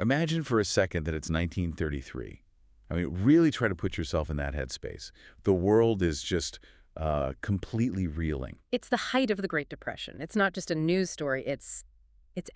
Imagine for a second that it's 1933. I mean, really try to put yourself in that headspace. The world is just completely reeling. It's the height of the Great Depression. It's not just a news story. It's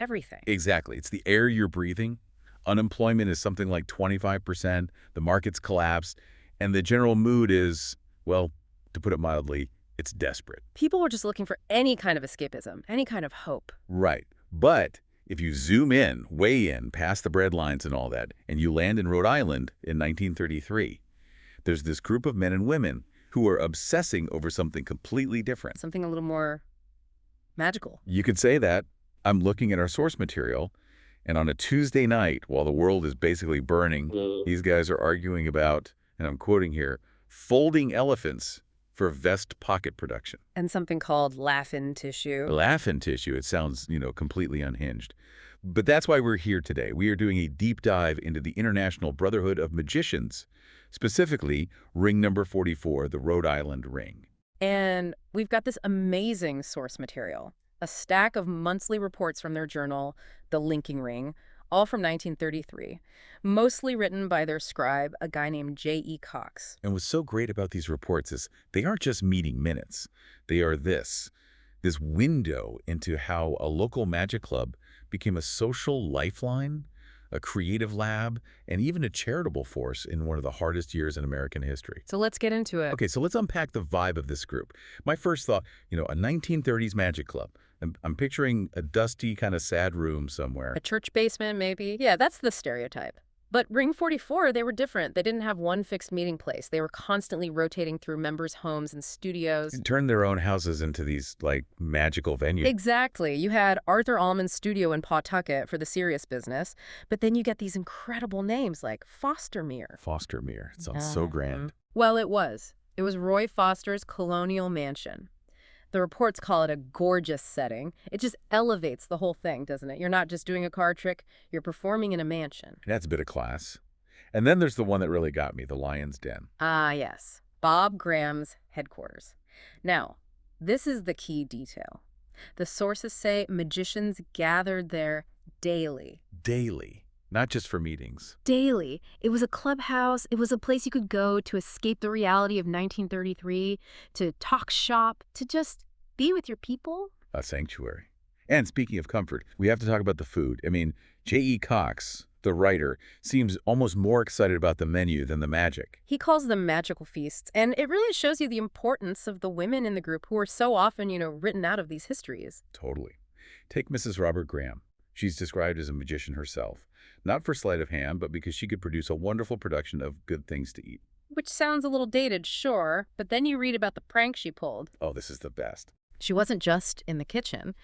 everything. Exactly. It's the air you're breathing. Unemployment is something like 25%. The market's collapsed. And the general mood is, well, to put it mildly, it's desperate. People were just looking for any kind of escapism, any kind of hope. Right. But if you zoom in, way in, past the bread lines and all that, and you land in Rhode Island in 1933, there's this group of men and women who are obsessing over something completely different. Something a little more magical. You could say that. I'm looking at our source material, and on a Tuesday night, while the world is basically burning, these guys are arguing about, and I'm quoting here, folding elephants for vest pocket production. And something called laugh-in tissue. Laugh-in tissue. It sounds, completely unhinged. But that's why we're here today. We are doing a deep dive into the International Brotherhood of Magicians, specifically ring number 44, the Rhode Island Ring. And we've got this amazing source material, a stack of monthly reports from their journal, The Linking Ring, all from 1933, mostly written by their scribe, a guy named J.E. Cox. And what's so great about these reports is they aren't just meeting minutes. They are this window into how a local magic club became a social lifeline, a creative lab, and even a charitable force in one of the hardest years in American history. So let's get into it. Okay, so let's unpack the vibe of this group. My first thought, a 1930s magic club. I'm picturing a dusty, kind of sad room somewhere. A church basement, maybe. Yeah, that's the stereotype. But Ring 44, they were different. They didn't have one fixed meeting place. They were constantly rotating through members' homes and studios. And turned their own houses into these, magical venues. Exactly. You had Arthur Allman's studio in Pawtucket for the serious business, but then you get these incredible names like Fostermere. Fostermere. It sounds so grand. Well, it was. It was Roy Foster's colonial mansion. The reports call it a gorgeous setting. It just elevates the whole thing, doesn't it? You're not just doing a card trick, you're performing in a mansion. That's a bit of class. And then there's the one that really got me, the Lion's Den. Ah, yes. Bob Graham's headquarters. Now, this is the key detail. The sources say magicians gathered there daily. Daily. Not just for meetings. Daily. It was a clubhouse. It was a place you could go to escape the reality of 1933, to talk shop, to just be with your people. A sanctuary. And speaking of comfort, we have to talk about the food. I mean, J.E. Cox, the writer, seems almost more excited about the menu than the magic. He calls them magical feasts, and it really shows you the importance of the women in the group who are so often, written out of these histories. Totally. Take Mrs. Robert Graham. She's described as a magician herself. Not for sleight of hand, but because she could produce a wonderful production of good things to eat. Which sounds a little dated, sure, but then you read about the prank she pulled. Oh, this is the best. She wasn't just in the kitchen.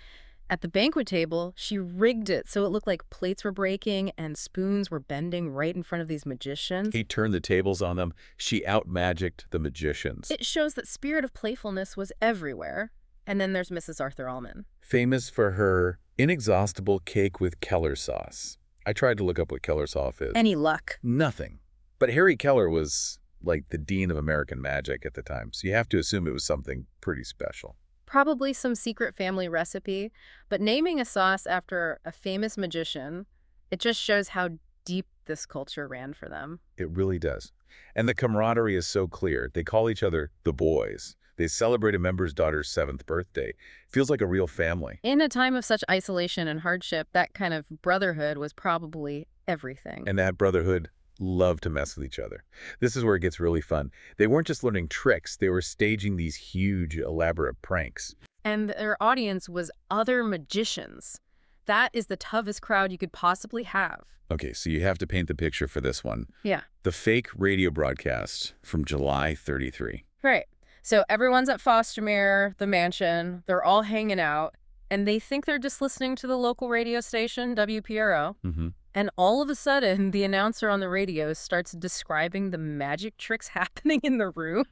At the banquet table, she rigged it so it looked like plates were breaking and spoons were bending right in front of these magicians. He turned the tables on them. She out-magicked the magicians. It shows that spirit of playfulness was everywhere. And then there's Mrs. Arthur Allman. Famous for her inexhaustible cake with Keller sauce. I tried to look up what Keller sauce is. Any luck? Nothing. But Harry Keller was like the dean of American magic at the time, so you have to assume it was something pretty special. Probably some secret family recipe, but naming a sauce after a famous magician, it just shows how deep this culture ran for them. It really does. And the camaraderie is so clear. They call each other the boys. They celebrate a member's daughter's 7th birthday. Feels like a real family. In a time of such isolation and hardship, that kind of brotherhood was probably everything. And that brotherhood loved to mess with each other. This is where it gets really fun. They weren't just learning tricks. They were staging these huge, elaborate pranks. And their audience was other magicians. That is the toughest crowd you could possibly have. Okay, so you have to paint the picture for this one. Yeah. The fake radio broadcast from July 33. Right. So everyone's at Fostermere, the mansion. They're all hanging out. And they think they're just listening to the local radio station, WPRO. Mm-hmm. And all of a sudden, the announcer on the radio starts describing the magic tricks happening in the room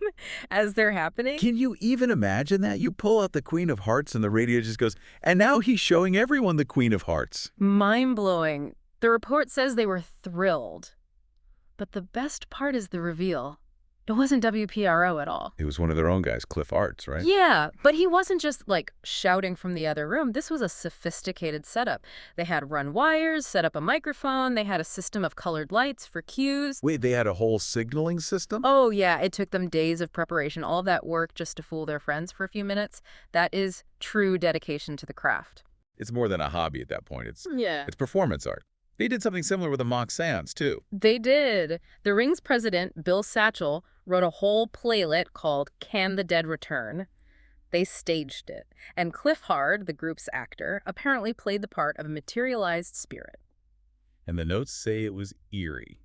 as they're happening. Can you even imagine that? You pull out the Queen of Hearts and the radio just goes, and now he's showing everyone the Queen of Hearts. Mind-blowing. The report says they were thrilled. But the best part is the reveal. It wasn't WPRO at all. It was one of their own guys, Cliff Arts, right? Yeah, but he wasn't just, like, shouting from the other room. This was a sophisticated setup. They had run wires, set up a microphone, they had a system of colored lights for cues. Wait, they had a whole signaling system? Oh, yeah, it took them days of preparation, all of that work just to fool their friends for a few minutes. That is true dedication to the craft. It's more than a hobby at that point. Yeah. It's performance art. They did something similar with the mock seance, too. They did. The Ring's president, Bill Satchel, wrote a whole playlet called Can the Dead Return? They staged it. And Cliff Hard, the group's actor, apparently played the part of a materialized spirit. And the notes say it was eerie.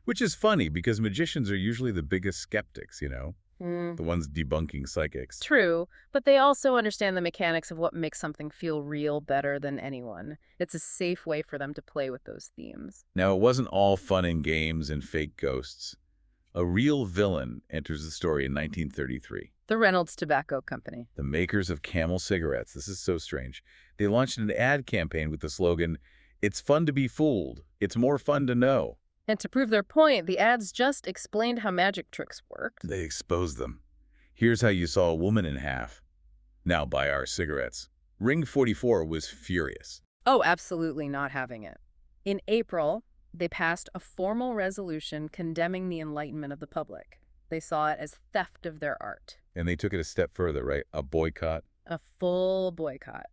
Which is funny, because magicians are usually the biggest skeptics, you know? The ones debunking psychics. True, but they also understand the mechanics of what makes something feel real better than anyone. It's a safe way for them to play with those themes. Now, it wasn't all fun and games and fake ghosts. A real villain enters the story in 1933. The Reynolds Tobacco Company. The makers of Camel cigarettes. This is so strange. They launched an ad campaign with the slogan, "It's fun to be fooled. It's more fun to know." And to prove their point, the ads just explained how magic tricks worked. They exposed them. Here's how you saw a woman in half. Now buy our cigarettes. Ring 44 was furious. Oh, absolutely not having it. In April, they passed a formal resolution condemning the enlightenment of the public. They saw it as theft of their art. And they took it a step further, right? A boycott. A full boycott.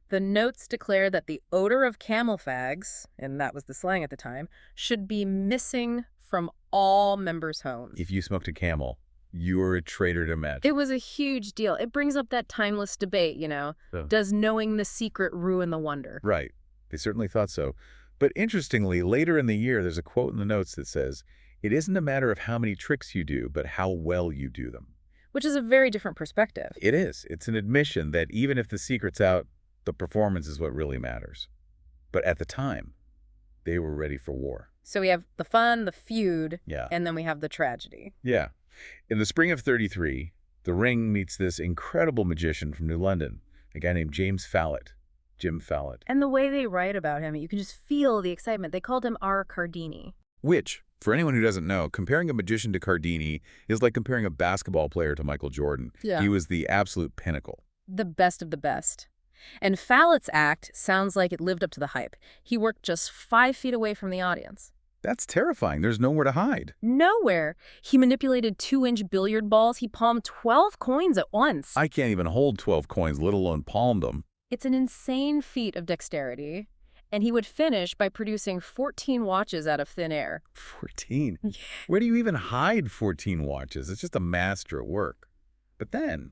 The notes declare that the odor of camel fags, and that was the slang at the time, should be missing from all members' homes. If you smoked a Camel, you were a traitor to magic. It was a huge deal. It brings up that timeless debate, you know. Does knowing the secret ruin the wonder? Right. They certainly thought so. But interestingly, later in the year, there's a quote in the notes that says, "It isn't a matter of how many tricks you do, but how well you do them." Which is a very different perspective. It is. It's an admission that even if the secret's out, the performance is what really matters. But at the time, they were ready for war. So we have the fun, the feud, Yeah. and then we have the tragedy. Yeah. In the spring of 33, the Ring meets this incredible magician from New London, a guy named James Fallett. Jim Fallett. And the way they write about him, you can just feel the excitement. They called him our Cardini. Which, for anyone who doesn't know, comparing a magician to Cardini is like comparing a basketball player to Michael Jordan. Yeah. He was the absolute pinnacle. The best of the best. And Fallett's act sounds like it lived up to the hype. He worked just 5 feet away from the audience. That's terrifying. There's nowhere to hide. Nowhere. He manipulated 2-inch billiard balls. He palmed 12 coins at once. I can't even hold 12 coins, let alone palm them. It's an insane feat of dexterity. And he would finish by producing 14 watches out of thin air. 14? Where do you even hide 14 watches? It's just a master at work. But then,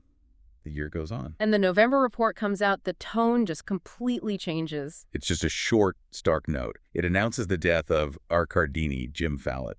the year goes on. And the November report comes out, the tone just completely changes. It's just a short, stark note. It announces the death of our Cardini, Jim Fallett.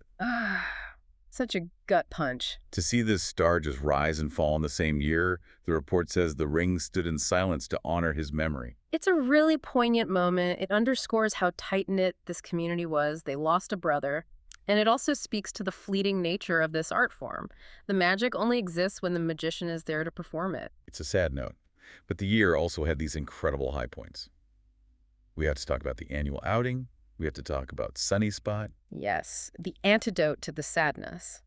Such a gut punch. To see this star just rise and fall in the same year, the report says the Ring stood in silence to honor his memory. It's a really poignant moment. It underscores how tight-knit this community was. They lost a brother. And it also speaks to the fleeting nature of this art form. The magic only exists when the magician is there to perform it. It's a sad note. But the year also had these incredible high points. We have to talk about the annual outing. We have to talk about Sunny Spot. Yes, the antidote to the sadness.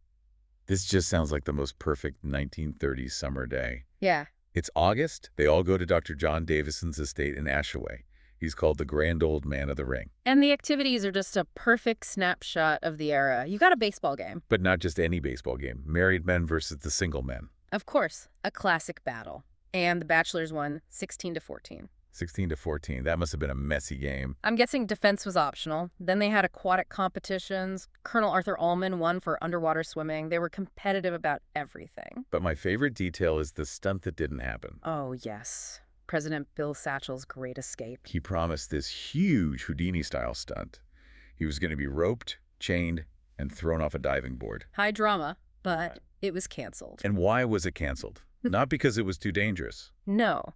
This just sounds like the most perfect 1930s summer day. Yeah. It's August. They all go to Dr. John Davison's estate in Ashaway. He's called the Grand Old Man of the Ring. And the activities are just a perfect snapshot of the era. You got a baseball game. But not just any baseball game. Married men versus the single men. Of course, a classic battle. And the Bachelors won 16-14. 16-14. That must have been a messy game. I'm guessing defense was optional. Then they had aquatic competitions. Colonel Arthur Ullman won for underwater swimming. They were competitive about everything. But my favorite detail is the stunt that didn't happen. Oh, yes. President Bill Satchel's great escape. He promised this huge Houdini-style stunt. He was going to be roped, chained, and thrown off a diving board. High drama, but it was canceled. And why was it canceled? Not because it was too dangerous. No,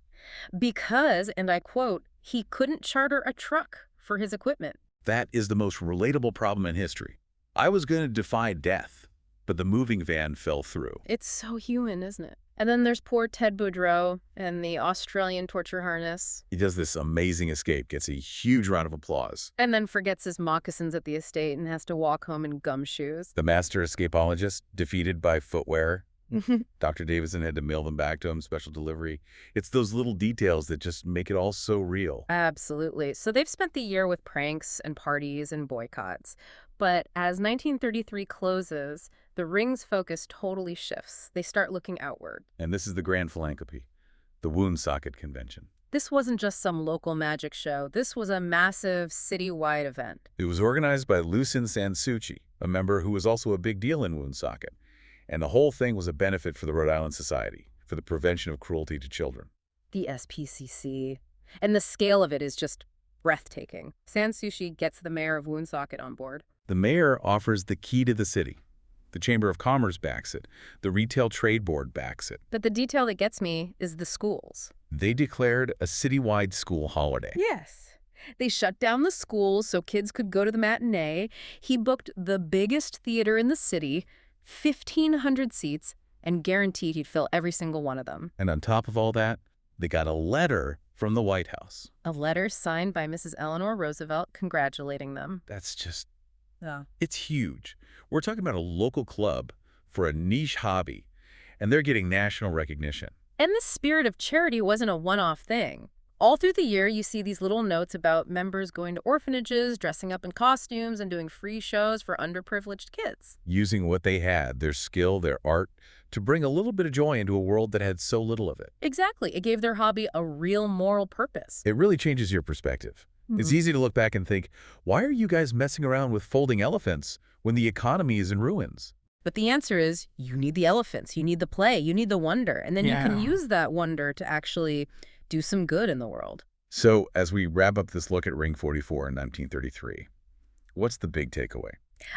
because, and I quote, he couldn't charter a truck for his equipment. That is the most relatable problem in history. I was going to defy death, but the moving van fell through. It's so human, isn't it? And then there's poor Ted Boudreau and the Australian torture harness. He does this amazing escape, gets a huge round of applause. And then forgets his moccasins at the estate and has to walk home in gumshoes. The master escapologist, defeated by footwear. Dr. Davidson had to mail them back to him, special delivery. It's those little details that just make it all so real. Absolutely. So they've spent the year with pranks and parties and boycotts. But as 1933 closes, the Ring's focus totally shifts. They start looking outward. And this is the grand philanthropy, the Wound Socket Convention. This wasn't just some local magic show. This was a massive citywide event. It was organized by Lucien Sansucci, a member who was also a big deal in Woonsocket. And the whole thing was a benefit for the Rhode Island Society for the prevention of cruelty to children. The SPCC. And the scale of it is just breathtaking. Sansucci gets the mayor of Woonsocket on board. The mayor offers the key to the city. The Chamber of Commerce backs it. The Retail Trade Board backs it. But the detail that gets me is the schools. They declared a citywide school holiday. Yes. They shut down the schools so kids could go to the matinee. He booked the biggest theater in the city, 1,500 seats, and guaranteed he'd fill every single one of them. And on top of all that, they got a letter from the White House. A letter signed by Mrs. Eleanor Roosevelt congratulating them. That's just, Yeah. it's huge. We're talking about a local club for a niche hobby, and they're getting national recognition. And the spirit of charity wasn't a one-off thing. All through the year, you see these little notes about members going to orphanages, dressing up in costumes, and doing free shows for underprivileged kids. Using what they had, their skill, their art, to bring a little bit of joy into a world that had so little of it. Exactly. It gave their hobby a real moral purpose. It really changes your perspective. It's easy to look back and think, why are you guys messing around with folding elephants when the economy is in ruins? But the answer is, you need the elephants, you need the play, you need the wonder, and then you can use that wonder to actually do some good in the world. So, as we wrap up this look at Ring 44 in 1933, what's the big takeaway?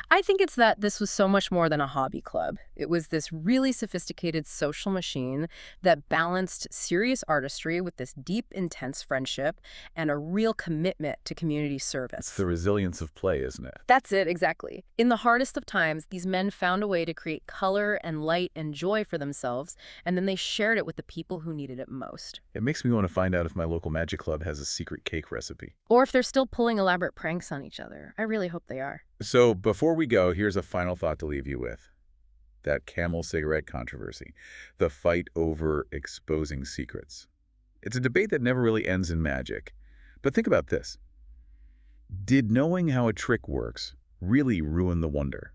I think it's that this was so much more than a hobby club. It was this really sophisticated social machine that balanced serious artistry with this deep, intense friendship and a real commitment to community service. It's the resilience of play, isn't it? That's it, exactly. In the hardest of times, these men found a way to create color and light and joy for themselves, and then they shared it with the people who needed it most. It makes me want to find out if my local magic club has a secret cake recipe. Or if they're still pulling elaborate pranks on each other. I really hope they are. So, before we go, here's a final thought to leave you with. That Camel cigarette controversy. The fight over exposing secrets. It's a debate that never really ends in magic. But think about this. Did knowing how a trick works really ruin the wonder?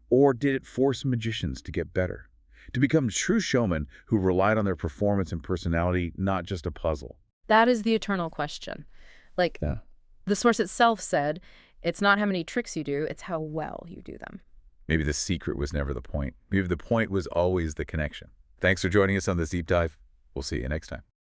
Or did it force magicians to get better? To become true showmen who relied on their performance and personality, not just a puzzle? That is the eternal question. The source itself said, it's not how many tricks you do, it's how well you do them. Maybe the secret was never the point. Maybe the point was always the connection. Thanks for joining us on this deep dive. We'll see you next time.